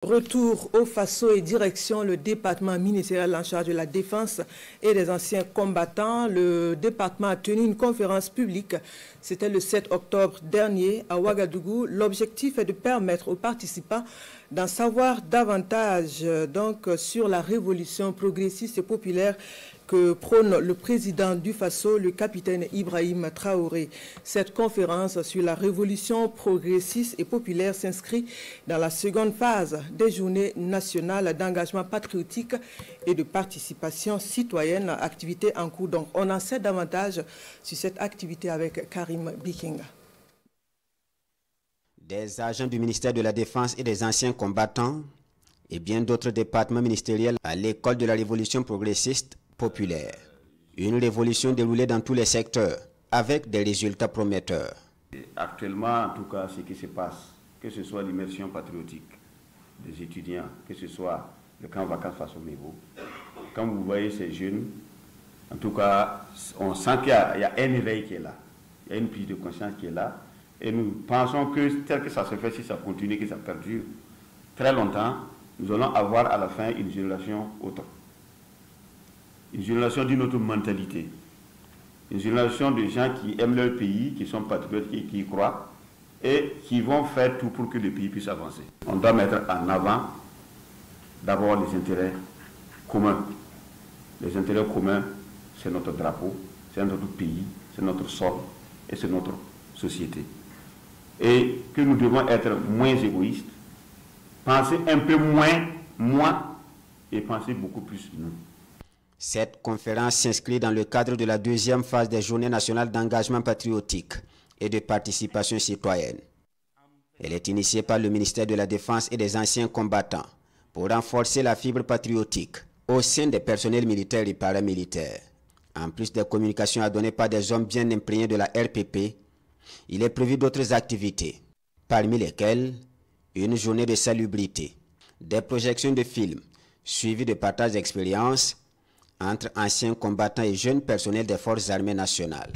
Retour au Faso et direction le département ministériel en charge de la défense et des anciens combattants. Le département a tenu une conférence publique. C'était le 7 octobre dernier à Ouagadougou. L'objectif est de permettre aux participants d'en savoir davantage sur la révolution progressiste et populaire que prône le président du Faso, le capitaine Ibrahim Traoré. Cette conférence sur la révolution progressiste et populaire s'inscrit dans la seconde phase des journées nationales d'engagement patriotique et de participation citoyenne, activité en cours. Donc on en sait davantage sur cette activité avec Karim Bikinga. Des agents du ministère de la Défense et des anciens combattants et bien d'autres départements ministériels à l'école de la révolution progressiste populaire. Une révolution déroulée dans tous les secteurs avec des résultats prometteurs. Actuellement, en tout cas, ce qui se passe, que ce soit l'immersion patriotique des étudiants, que ce soit le camp vacances Faso Mévo, quand vous voyez ces jeunes, en tout cas, on sent qu'il y a un éveil qui est là, il y a une prise de conscience qui est là, et nous pensons que tel que ça se fait, si ça continue, que ça perdure très longtemps, nous allons avoir à la fin une génération autre. Une génération d'une autre mentalité, une génération de gens qui aiment leur pays, qui sont patriotes, qui y croient et qui vont faire tout pour que le pays puisse avancer. On doit mettre en avant d'abord les intérêts communs. Les intérêts communs, c'est notre drapeau, c'est notre pays, c'est notre sol et c'est notre société. Et que nous devons être moins égoïstes, penser un peu moins et penser beaucoup plus nous. Cette conférence s'inscrit dans le cadre de la deuxième phase des Journées nationales d'engagement patriotique et de participation citoyenne. Elle est initiée par le ministère de la Défense et des anciens combattants pour renforcer la fibre patriotique au sein des personnels militaires et paramilitaires. En plus des communications à donner par des hommes bien imprégnés de la RPP, il est prévu d'autres activités, parmi lesquelles une journée de salubrité, des projections de films suivies de partage d'expériences entre anciens combattants et jeunes personnels des forces armées nationales.